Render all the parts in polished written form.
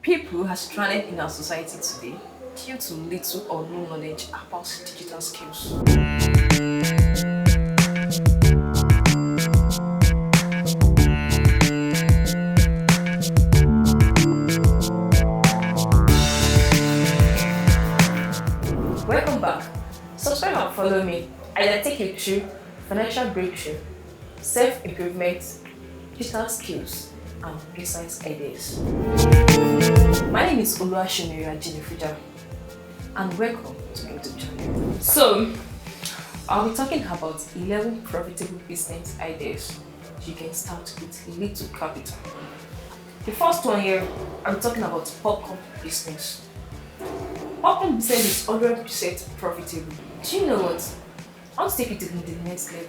People are stranded in our society today due to little or no knowledge about digital skills. Welcome back. Subscribe and follow me. I take you through financial breakthrough, self-improvement, digital skills, and business ideas. My name is Fujaseun, and welcome to my YouTube channel. So, I'll be talking about 11 profitable business ideas you can start with little capital. The first one here, I'm talking about popcorn business. Popcorn business is 100% profitable. Do you know what? I want to take you to the next level.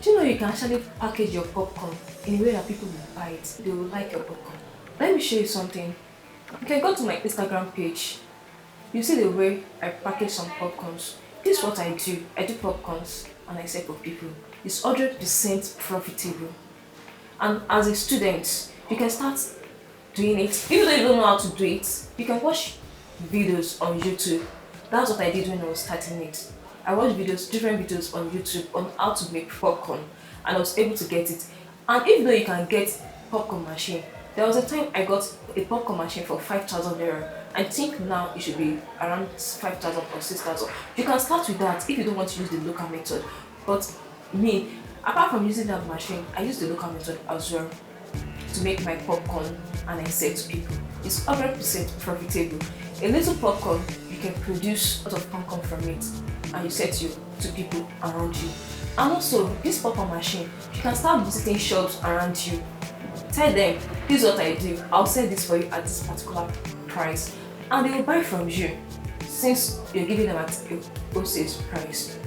Do you know you can actually package your popcorn in a way that people will buy it? They will like your popcorn. Let me show you something. You can go to my Instagram page. You see the way I package some popcorns. This is what I do. I do popcorns and I sell for people. It's 100% profitable. And as a student, you can start doing it. Even though you don't know how to do it, you can watch videos on YouTube. That's what I did when I was starting it. I watched different videos on YouTube on how to make popcorn, and I was able to get it. And even though you can get popcorn machine, there was a time I got a popcorn machine for 5,000 naira. I think now it should be around 5,000 or 6,000. You can start with that if you don't want to use the local method. But me, apart from using that machine, I use the local method as well to make my popcorn, and I sell to people. It's 100% profitable. A little popcorn, you can produce a lot of popcorn from it, and you sell to people around you. And also, this popcorn machine, you can start visiting shops around you. Tell them, this is what I do. I'll sell this for you at this particular price, and they will buy from you since you're giving them at a wholesale price.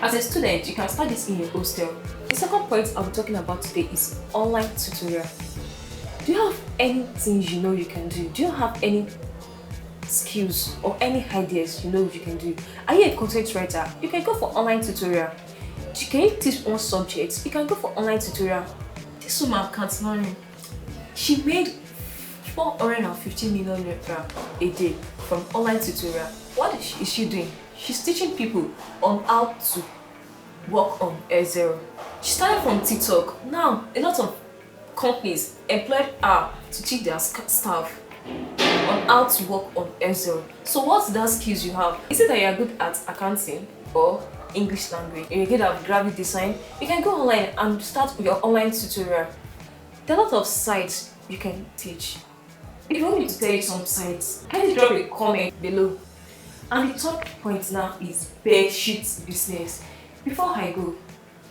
As a student, you can start this in your hostel. The second point I'll be talking about today is online tutorial. Do you have anything you know you can do? Do you have any skills or any ideas you know you can do? Are you a content writer? You can go for online tutorial. Can you teach one subject? You can go for online tutorial. This woman can't learn. She made 450 million naira a day from online tutorial. What is she doing? She's teaching people on how to work on Zero. She started from TikTok. Now, a lot of companies employed her to teach their staff on how to work on Zero. So what's the skills you have? Is it that you're good at accounting or English language? You're good at graphic design? You can go online and start with your online tutorial. There are a lot of sites you can teach. If you want me to tell you some sites, kindly drop a comment below. And the third point now is bedsheet business. Before I go,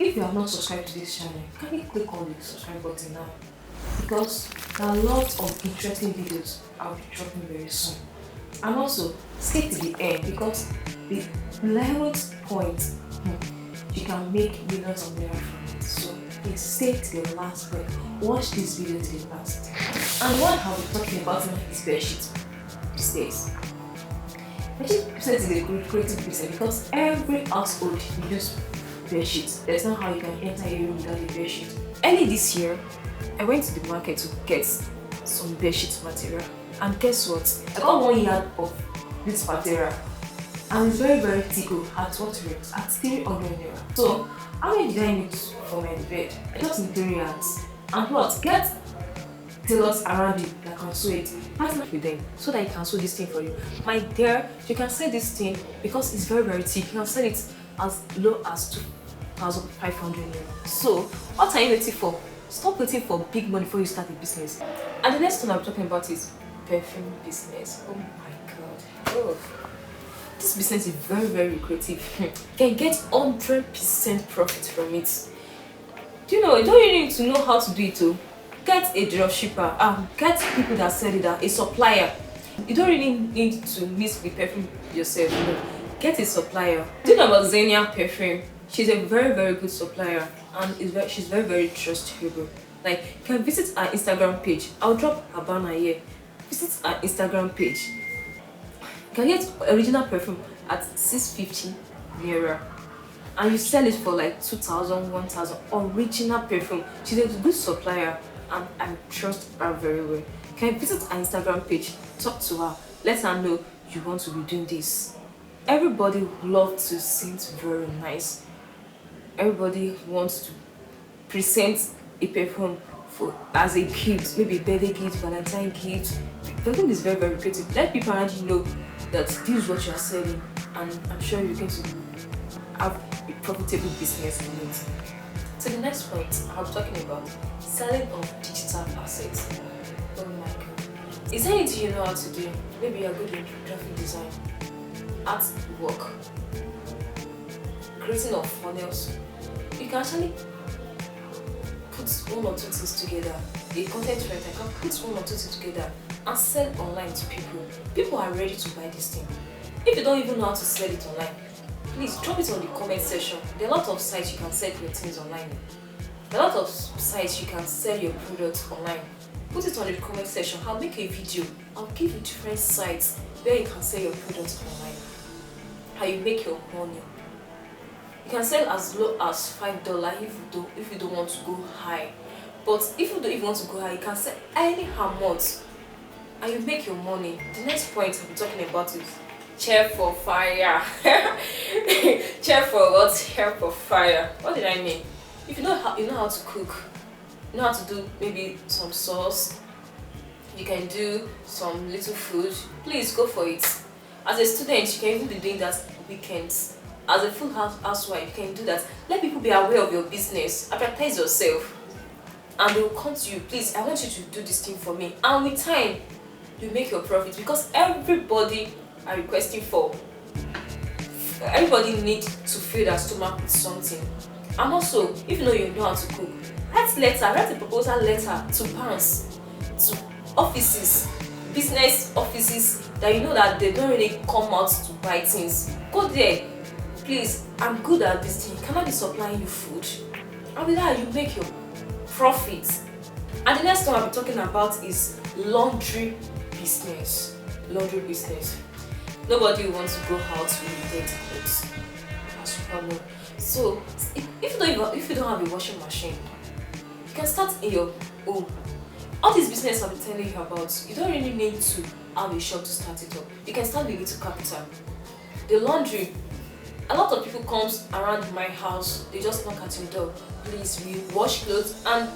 if you have not subscribed to this channel, can you click on the subscribe button now? Because there are lots of interesting videos I'll be dropping very soon. And also, stay to the end because the 11th point, you can make millions of naira from it. So please stay to the last point. Watch this video to the last. And what I'll be talking about now is bedsheet business. Bedsheet business is a good creative business because every household uses bedsheets. There's no how you can enter a room without a bedsheet. Early this year, I went to the market to get some bedsheet material, and guess what? I got 1 yard of this material, and it's very thick at what rate? At 300 naira. So how many did I need for my bed? I just need 3 yards. And what? Get tailors around you that can sew it. Partner with them so that you can sew this thing for you. My dear, you can sell this thing because it's very thick. You can sell it as low as 2,500 naira. So what are you waiting for? Stop waiting for big money before you start a business. And the next one I'm talking about is perfume business. Oh my god. Oh. This business is very lucrative. You can get 100% profit from it. Do you know, you don't really need to know how to do it too. Get a dropshipper, get people that sell it, a supplier. You don't really need to mix with perfume yourself, you know. Get a supplier. Do you know about Xenia Perfume? She's a very good supplier, and she's very trustable. Like, you can visit her Instagram page. I'll drop her banner here. Visit her Instagram page. You can get original perfume at 650 naira, and you sell it for like 2,000, 1,000. Original perfume. She's a good supplier, and I trust her very well. You You can visit our Instagram page, talk to her, let her know you want to be doing this. Everybody would love to see it very nice. Everybody wants to present a perfume for as a gift, maybe a birthday gift, Valentine gift. Perfume is very, very pretty. Let people around you know that this is what you are selling, and I'm sure you're going to have a profitable business in it. So the next point I'm talking about selling of digital assets. Oh my god. Is there anything you know how to do? Maybe you're good in graphic design, art work, creating of funnels. You can actually put one or two things together. A content writer can put one or two things together and sell online to people. People are ready to buy this thing. If you don't even know how to sell it online, please drop it on the comment section. There are a lot of sites you can sell your things online. There are a lot of sites you can sell your products online. Put it on the comment section. I'll make a video. I'll give you different sites where you can sell your products online. How you make your money. You can sell as low as $5 if you don't want to go high. But if you don't even want to go high, you can sell any amount and you make your money. The next point I'm talking about is chair for fire. Chair for what? Chair for fire. What did I mean? If you know how to cook, you know how to do maybe some sauce, you can do some little food, please go for it. As a student, you can even be doing that weekends. As a full housewife, you can do that. Let people be aware of your business. Advertise yourself. And they will come to you, please, I want you to do this thing for me. And with time, you make your profit because everybody are requesting for. Everybody needs to fill their stomach with something. And also, if you know how to cook, write a proposal letter to banks, to offices, business offices that you know that they don't really come out to buy things. Go there. Please, I'm good at this thing. Can I be supplying you food? And with that, you make your profit. And the next one I'll be talking about is laundry business. Laundry business. Nobody wants to go out with dirty clothes. As you all know. So, if you don't have a washing machine, you can start in your home. All this business I'll be telling you about, you don't really need to have a shop to start it up. You can start with little capital. The laundry. A lot of people comes around my house, they just knock at your door, please, we wash clothes, and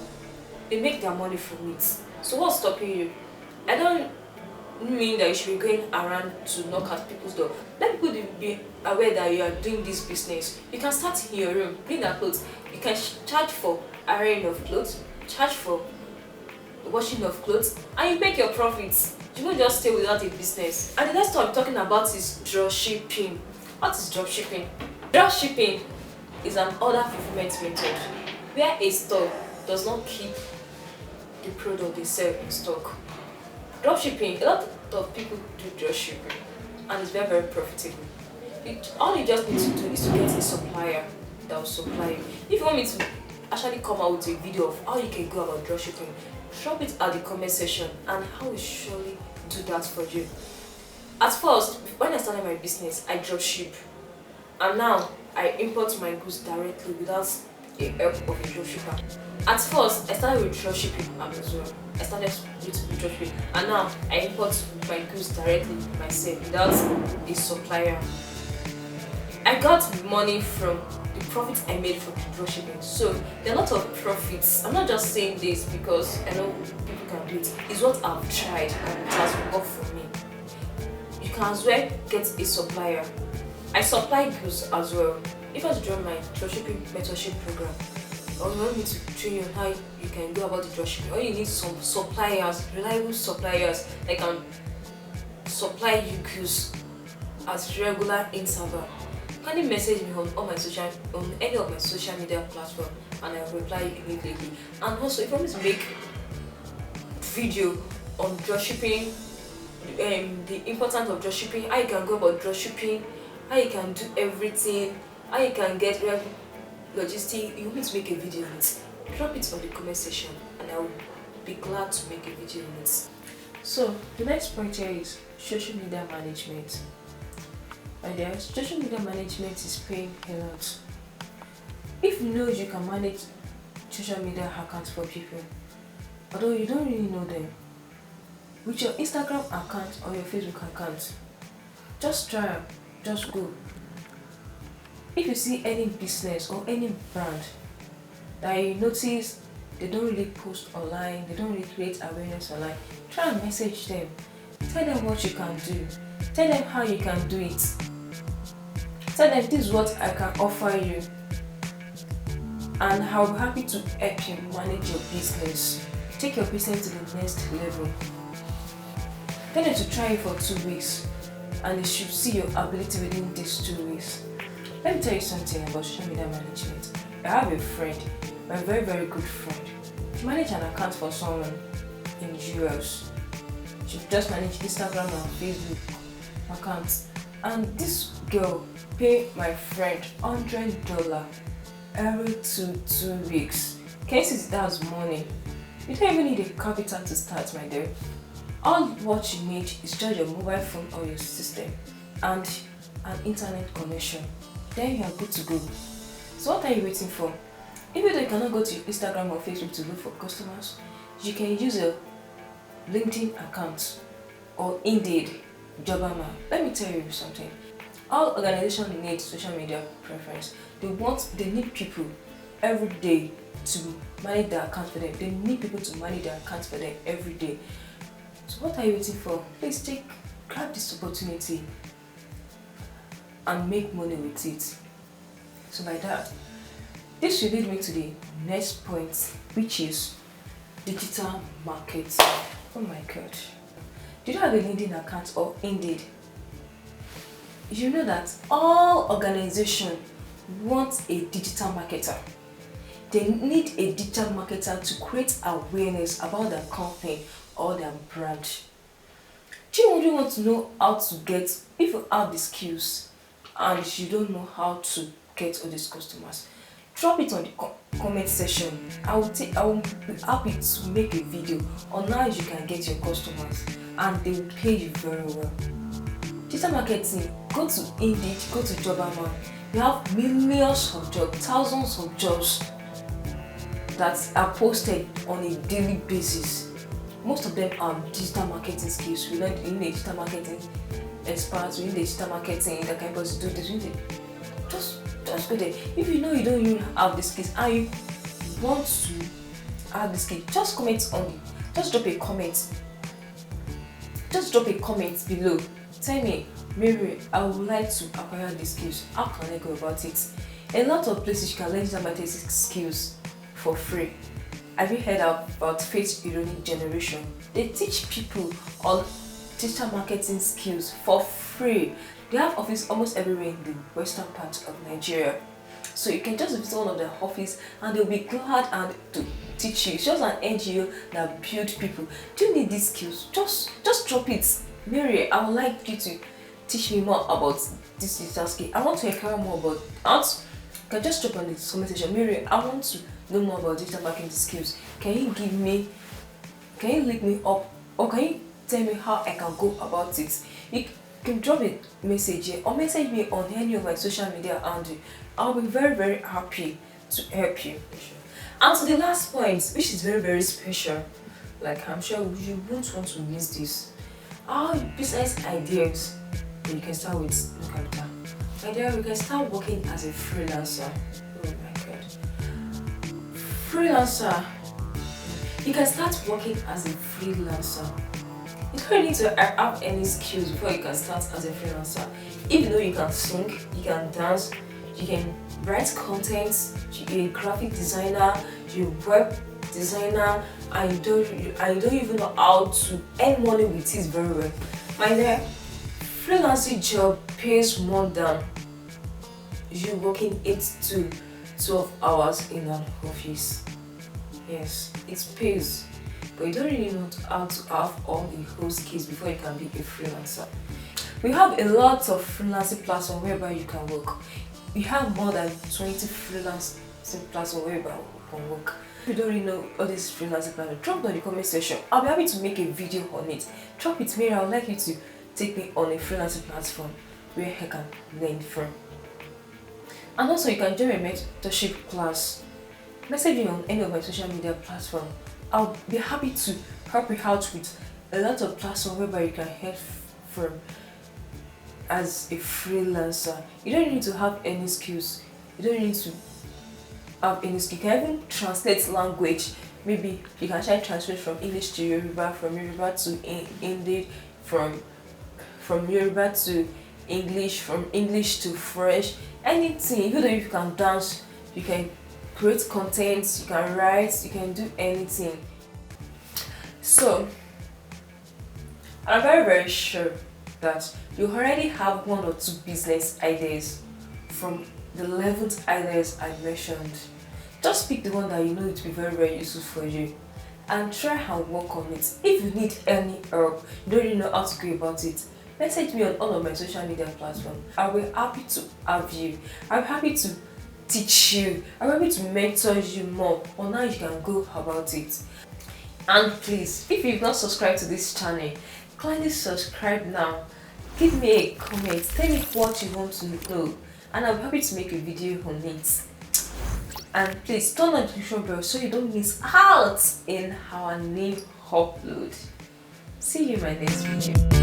they make their money from it. So what's stopping you? I don't mean that you should be going around to knock at people's door. Let people be aware that you are doing this business. You can start in your room, bring their clothes. You can charge for ironing of clothes, charge for washing of clothes, and you make your profits. You won't just stay without a business. And the next one I'm talking about is dropshipping. What is dropshipping? Dropshipping is an order fulfillment method where a store does not keep the product they sell in stock. Dropshipping, a lot of people do dropshipping and it's very, very profitable. All you just need to do is to get a supplier that will supply you. If you want me to actually come out with a video of how you can go about dropshipping, drop it at the comment section and I will surely do that for you. At first, when I started my business, I dropship, and now I import my goods directly without the help of a dropshipper. At first, I started with dropshipping as well. I started with dropshipping, and now I import my goods directly myself without a supplier. I got money from the profits I made from dropshipping. So there are a lot of profits. I'm not just saying this because I know people can do it. It's what I've tried and it has worked for me. You can as well get a supplier. I supply goods as well. If I was to join my dropshipping mentorship program, or you want me to train you on how you can go about the dropshipping, or you need some suppliers, reliable suppliers that can supply you goods as regular interval. Kindly message me on any of my social media platforms and I will reply you immediately. And also, if you want me to make video on dropshipping, the importance of dropshipping, how you can go about dropshipping, how you can do everything, how you can get logistics, you want me to make a video on it, drop it on the comment section and I will be glad to make a video on it. So the next point here is social media management. My dear, social media management is paying a lot. If you know you can manage social media accounts for people, although you don't really know them, with your Instagram account or your Facebook account. Just try am, just go. If you see any business or any brand that you notice they don't really post online, they don't really create awareness online, try and message them. Tell them what you can do. Tell them how you can do it. Tell them this is what I can offer you. And I'll be happy to help you manage your business. Take your business to the next level. Tell them to try it for 2 weeks and they should see your ability within these 2 weeks. Let me tell you something about social media management. I have a friend, a very, very good friend. She managed an account for someone in the US. She just managed Instagram and Facebook accounts. And this girl paid my friend $100 every 2 weeks. Can you see that's money? You don't even need a capital to start, my dear. All what you need is just your mobile phone or your system and an internet connection. Then you are good to go. So what are you waiting for? Even though you cannot go to Instagram or Facebook to look for customers, you can use a LinkedIn account or Indeed, Jobama. Let me tell you something. All organizations need social media preference. They need people every day to manage their account for them. They need people to manage their accounts for them every day. So what are you waiting for? Please grab this opportunity and make money with it. So by that, this will lead me to the next point, which is digital marketing. Oh my god. Do you have a LinkedIn account or Indeed? You know that all organizations want a digital marketer. They need a digital marketer to create awareness about their company or their brand. Do you really want to know how to get, if you have the skills and you don't know how to get all these customers, drop it on the comment section. I will be happy to make a video on how you can get your customers and they will pay you very well. Digital marketing, go to Indeed, go to Jobama. You have millions of jobs, thousands of jobs that are posted on a daily basis. Most of them are digital marketing skills. We learned in digital marketing experts, we need digital marketing that can do this. Just go there. If you know you don't even have the skills and you want to have the skills, just comment on it. Just drop a comment. Just drop a comment below. Tell me, Mary, I would like to acquire these skills. How can I go about it? A lot of places you can learn digital marketing skills for free. Have you heard about Faith Ironic Generation? They teach people on digital marketing skills for free. They have office almost everywhere in the western part of Nigeria. So you can just visit one of their office and they'll be glad and to teach you. It's just an NGO that build people. Do you need these skills? Just drop it. Mary, I would like you to teach me more about this digital skill. I want to inquire more about it. You can just drop on the comment section. Mary, I want to know more about digital marketing skills. Can you link me up, or can you tell me how I can go about it? You can drop a message here or message me on any of my social media handle. I'll be very, very happy to help you. And to the last point, which is very, very special, like I'm sure you won't want to miss this. Our business ideas that you can start with. Look at that. Idea, you can start working as a freelancer. Oh my god. Freelancer. You can start working as a freelancer. You don't need to have any skills before you can start as a freelancer. If you know you can sing, you can dance, you can write content, you're a graphic designer, you're a web designer, and you don't even know how to earn money with it very well. My dear, freelancing job pays more than you working 8 to 12 hours in an office. Yes, it pays, but you don't really know how to have all the whole skills before you can be a freelancer. We have a lot of freelancing platforms whereby you can work. We have more than 20 freelancing platforms whereby you can work. If you don't really know all these freelancing platforms, drop down in the comment section. I'll be happy to make a video on it. Drop it, Mary. I would like you to take me on a freelancing platform where I can learn from. And also, you can join a mentorship class. Message me on any of my social media platforms. I'll be happy to help you out with a lot of platforms whereby you can help from as a freelancer. You don't need to have any skills. You don't need to have any skill. You can even translate language. Maybe you can try translate from English to Yoruba, from Yoruba to Hindi, from Yoruba to English, from English to French, anything. Even though you can dance, you can create content, you can write, you can do anything. So I'm very sure that you already have 1 or 2 business ideas from the 11th ideas I mentioned. Just pick the one that you know it will be very useful for you and try and work on it. If you need any help, you don't really know how to go about it, message me on all of my social media platforms. I'll be happy to have you. I'm happy to teach you. I'm happy to mentor you more on how you can go about it. And please, if you've not subscribed to this channel, kindly subscribe now. Give me a comment, tell me what you want to know, and I'll be happy to make a video on it. And please turn on the notification bell so you don't miss out in our new upload. See you in my next video.